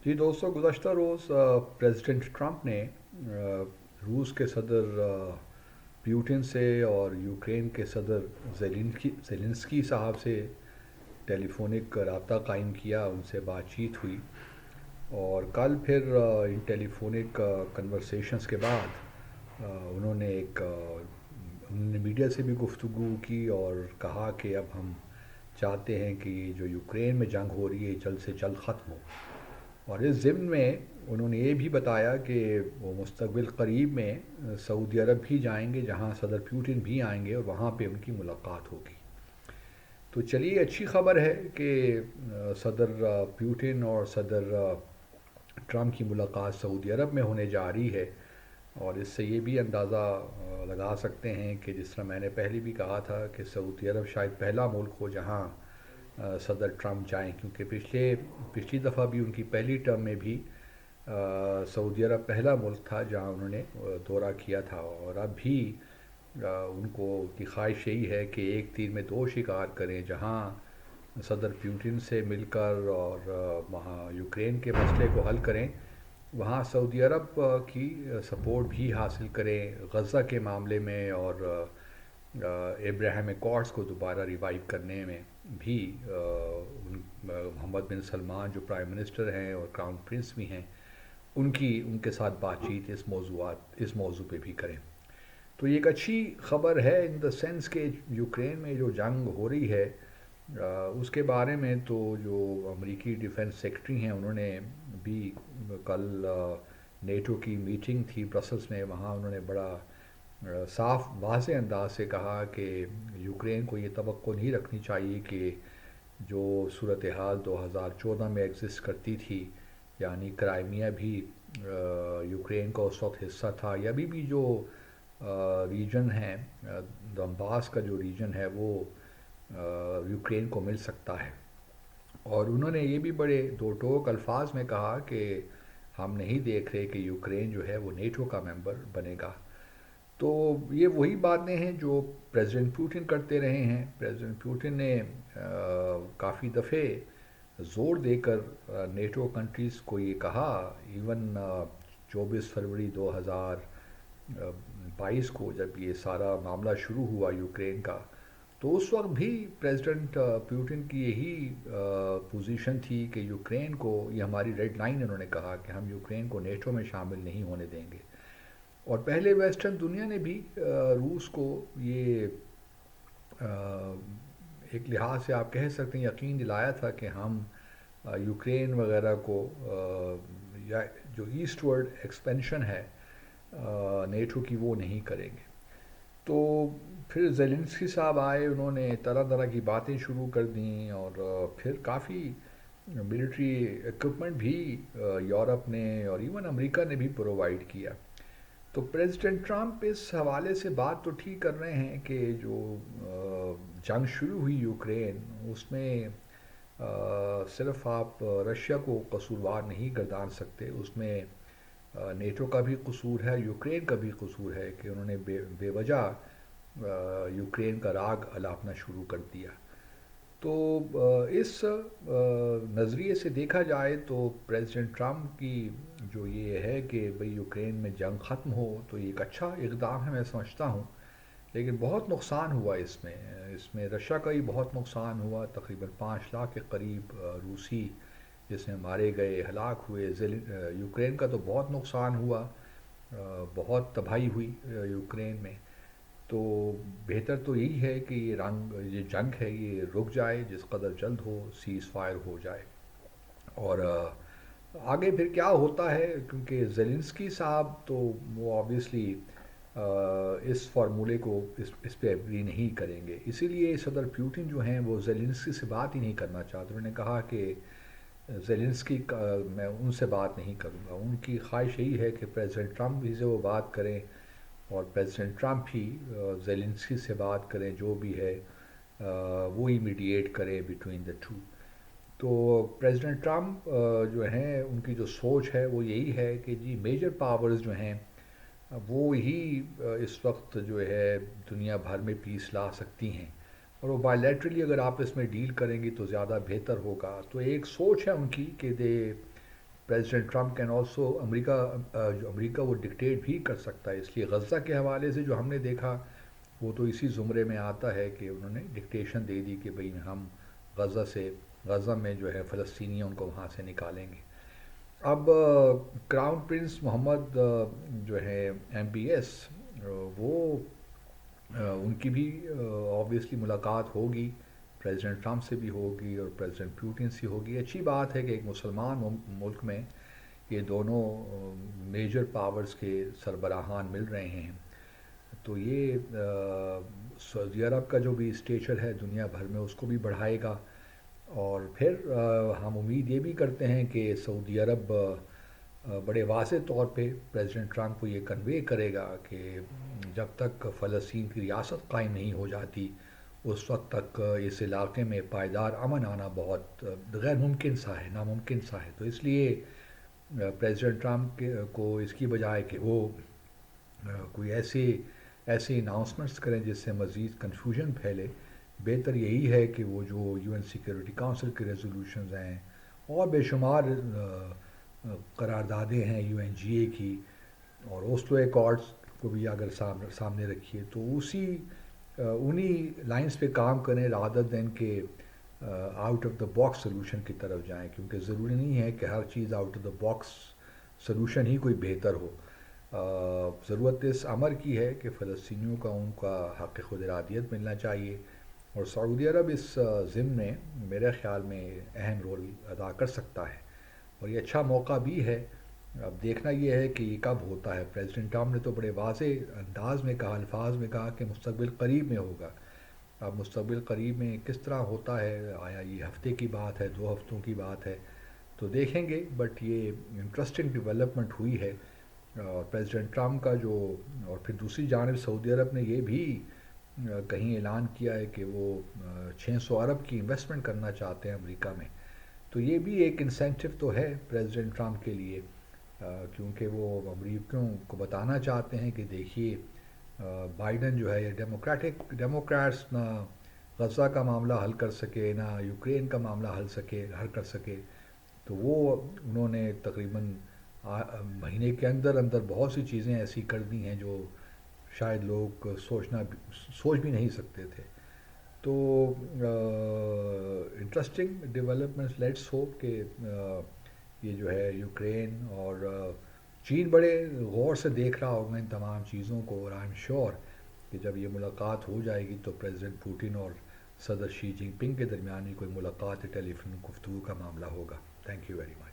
جی دوستوں، گزشتہ روز president Trump نے روس کے صدر پیوٹن سے اور یوکرین کے صدر زیلنسکی صاحب سے ٹیلی فونک رابطہ قائم کیا، ان سے بات چیت ہوئی۔ اور کل پھر ان ٹیلی فونک کنورسیشنز کے بعد انہوں نے میڈیا سے بھی گفتگو کی اور کہا کہ اب ہم چاہتے ہیں کہ جو یوکرین میں جنگ ہو رہی ہے جلد سے جلد ختم ہو۔ اور اس ضمن میں انہوں نے یہ بھی بتایا کہ وہ مستقبل قریب میں سعودی عرب بھی جائیں گے، جہاں صدر پیوٹن بھی آئیں گے اور وہاں پہ ان کی ملاقات ہوگی۔ تو چلیے، اچھی خبر ہے کہ صدر پیوٹن اور صدر ٹرمپ کی ملاقات سعودی عرب میں ہونے جا رہی ہے۔ اور اس سے یہ بھی اندازہ لگا سکتے ہیں کہ جس طرح میں نے پہلے بھی کہا تھا کہ سعودی عرب شاید پہلا ملک ہو جہاں صدر ٹرمپ جائیں، کیونکہ پچھلی دفعہ بھی ان کی پہلی ٹرم میں بھی سعودی عرب پہلا ملک تھا جہاں انہوں نے دورہ کیا تھا۔ اور اب بھی ان کی خواہش یہی ہے کہ ایک تیر میں دو شکار کریں، جہاں صدر پیوٹن سے مل کر اور وہاں یوکرین کے مسئلے کو حل کریں، وہاں سعودی عرب کی سپورٹ بھی حاصل کریں غزہ کے معاملے میں، اور ابراہیم ایکارڈز کو دوبارہ ریوائیو کرنے میں بھی محمد بن سلمان جو پرائم منسٹر ہیں اور کراؤن پرنس بھی ہیں، ان کے ساتھ بات چیت اس موضوع پہ بھی کریں۔ تو یہ ایک اچھی خبر ہے ان دا سینس کہ یوکرین میں جو جنگ ہو رہی ہے اس کے بارے میں تو جو امریکی ڈیفنس سیکرٹری ہیں انہوں نے بھی کل نیٹو کی میٹنگ تھی برسلس میں، وہاں انہوں نے بڑا صاف واضح انداز سے کہا کہ یوکرین کو یہ توقع نہیں رکھنی چاہیے کہ جو صورتحال 2014 میں ایگزسٹ کرتی تھی، یعنی کرائمیا بھی یوکرین کا اس وقت حصہ تھا، یا ابھی بھی جو ریجن ہے دونباس کا جو ریجن ہے وہ یوکرین کو مل سکتا ہے۔ اور انہوں نے یہ بھی بڑے دو ٹوک الفاظ میں کہا کہ ہم نہیں دیکھ رہے کہ یوکرین جو ہے وہ نیٹو کا ممبر بنے گا۔ تو یہ وہی باتیں ہیں جو پریزیڈنٹ پوٹن کرتے رہے ہیں۔ پریزیڈنٹ پوٹن نے کافی دفعے زور دے کر نیٹو کنٹریز کو یہ کہا، ایون 24 فروری 2022 کو جب یہ سارا معاملہ شروع ہوا یوکرین کا، تو اس وقت بھی پریزیڈنٹ پیوٹن کی یہی پوزیشن تھی کہ یوکرین کو، یہ ہماری ریڈ لائن انہوں نے کہا کہ ہم یوکرین کو نیٹو میں شامل نہیں ہونے دیں گے۔ اور پہلے ویسٹرن دنیا نے بھی روس کو یہ ایک لحاظ سے آپ کہہ سکتے ہیں یقین دلایا تھا کہ ہم یوکرین وغیرہ کو یا جو ایسٹ ورڈ ایکسپینشن ہے نیٹو کی وہ نہیں کریں گے۔ تو پھر زیلنسکی صاحب آئے، انہوں نے طرح طرح کی باتیں شروع کر دیں، اور پھر کافی ملٹری ایکوپمنٹ بھی یورپ نے اور ایون امریکہ نے بھی پرووائڈ کیا۔ تو پریزیڈنٹ ٹرمپ اس حوالے سے بات تو ٹھیک کر رہے ہیں کہ جو جنگ شروع ہوئی یوکرین، اس میں صرف آپ رشیا کو قصوروار نہیں گردان سکتے، اس میں نیٹو کا بھی قصور ہے، یوکرین کا بھی قصور ہے کہ انہوں نے بے وجہ یوکرین کا راگ الاپنا شروع کر دیا۔ تو اس نظریے سے دیکھا جائے تو پریزیڈنٹ ٹرمپ کی جو یہ ہے کہ بھئی یوکرین میں جنگ ختم ہو، تو یہ ایک اچھا اقدام ہے میں سمجھتا ہوں۔ لیکن بہت نقصان ہوا اس میں رشیا کا ہی بہت نقصان ہوا، تقریباً 5 لاکھ کے قریب روسی جس میں مارے گئے، ہلاک ہوئے۔ یوکرین کا تو بہت نقصان ہوا، بہت تباہی ہوئی یوکرین میں۔ تو بہتر تو یہی ہے کہ یہ جنگ ہے یہ رک جائے، جس قدر جلد ہو سیز فائر ہو جائے۔ اور آگے پھر کیا ہوتا ہے، کیونکہ زیلنسکی صاحب تو وہ آبویسلی اس فارمولے کو اس پہ ایگری نہیں کریں گے، اسی لیے صدر پیوٹن جو ہیں وہ زیلنسکی سے بات ہی نہیں کرنا چاہتے۔ انہوں نے کہا کہ زیلنسکی کا میں ان سے بات نہیں کروں گا، ان کی خواہش یہی ہے کہ پریزیڈنٹ ٹرمپ بھی سے وہ بات کریں اور پریزیڈنٹ ٹرمپ ہی زیلنسکی سے بات کریں، جو بھی ہے وہی میڈییٹ کرے بٹوین دا ٹو۔ تو پریزیڈنٹ ٹرمپ جو ہیں ان کی جو سوچ ہے وہ یہی ہے کہ جی میجر پاورز جو ہیں وہ ہی اس وقت جو ہے دنیا بھر میں پیس لا سکتی ہیں، اور وہ بائیلیٹرلی اگر آپ اس میں ڈیل کریں گی تو زیادہ بہتر ہوگا۔ تو ایک سوچ ہے ان کی کہ دے پریزیڈنٹ ٹرمپ کین آلسو جو امریکہ وہ ڈکٹیٹ بھی کر سکتا ہے، اس لیے غزہ کے حوالے سے جو ہم نے دیکھا وہ تو اسی زمرے میں آتا ہے کہ انہوں نے ڈکٹیشن دے دی کہ بھئی ہم غزہ میں جو ہے فلسطینی ان کو وہاں سے نکالیں گے۔ اب کراؤن پرنس محمد جو ہے MBS وہ ان کی بھی آبویسلی ملاقات ہوگی، پریزیڈنٹ ٹرمپ سے بھی ہوگی اور پریزیڈنٹ پیوٹن سے ہوگی۔ اچھی بات ہے کہ ایک مسلمان ملک میں یہ دونوں میجر پاورز کے سربراہان مل رہے ہیں، تو یہ سعودی عرب کا جو بھی اسٹیچر ہے دنیا بھر میں اس کو بھی بڑھائے گا، اور پھر ہم امید یہ بھی کرتے ہیں کہ سعودی عرب بڑے واضح طور پہ پریزیڈنٹ ٹرمپ کو یہ کنوے کرے گا کہ جب تک فلسطین کی ریاست قائم نہیں ہو جاتی اس وقت تک اس علاقے میں پائیدار امن آنا بہت غیر ممکن سا ہے، ناممکن سا ہے۔ تو اس لیے پریزیڈنٹ ٹرمپ کو اس کی بجائے کہ وہ کوئی ایسے اناؤنسمنٹس کریں جس سے مزید کنفیوژن پھیلے، بہتر یہی ہے کہ وہ جو UN سیکیورٹی کونسل کے ریزولوشنز ہیں اور بے شمار قراردادیں ہیں UNGA کی اور اوسلو ایکارڈز کو بھی اگر سامنے رکھیے تو انہی لائنز پہ کام کریں رادر دین کہ out of the box solution کی طرف جائیں، کیونکہ ضروری نہیں ہے کہ ہر چیز out of the box solution ہی کوئی بہتر ہو۔ ضرورت اس امر کی ہے کہ فلسطینیوں کا ان کا حق خود ارادیت ملنا چاہیے، اور سعودی عرب اس ضمن میں میرے خیال میں اہم رول ادا کر سکتا ہے، اور یہ اچھا موقع بھی ہے۔ اب دیکھنا یہ ہے کہ یہ کب ہوتا ہے۔ پریزیڈنٹ ٹرمپ نے تو بڑے واضح الفاظ میں کہا کہ مستقبل قریب میں ہوگا۔ اب مستقبل قریب میں کس طرح ہوتا ہے، آیا یہ ہفتے کی بات ہے، 2 ہفتوں کی بات ہے، تو دیکھیں گے، بٹ یہ انٹرسٹنگ ڈیولپمنٹ ہوئی ہے۔ اور پریزیڈنٹ ٹرمپ کا اور پھر دوسری جانب سعودی عرب نے یہ بھی کہیں اعلان کیا ہے کہ وہ 600 ارب کی انویسٹمنٹ کرنا چاہتے ہیں امریکہ میں، تو یہ بھی ایک انسینٹو تو ہے پریزیڈنٹ ٹرمپ کے لیے، کیونکہ وہ امریکیوں کو بتانا چاہتے ہیں کہ دیکھیے بائیڈن جو ہے یہ ڈیموکریٹس نہ غزہ کا معاملہ حل کر سکے نہ یوکرین کا معاملہ حل کر سکے، تو وہ انہوں نے تقریباً مہینے کے اندر بہت سی چیزیں ایسی کر دی ہیں جو شاید لوگ سوچ بھی نہیں سکتے تھے۔ تو انٹرسٹنگ ڈیولپمنٹس، لیٹس ہوپ کہ یہ جو ہے یوکرین اور چین بڑے غور سے دیکھ رہا ہوگا ان تمام چیزوں کو، اور آئی ایم شیور کہ جب یہ ملاقات ہو جائے گی تو پریزیڈنٹ پوٹن اور صدر شی جن پنگ کے درمیان کوئی ملاقات ٹیلی فون گفتگو کا معاملہ ہوگا۔ Thank you very much.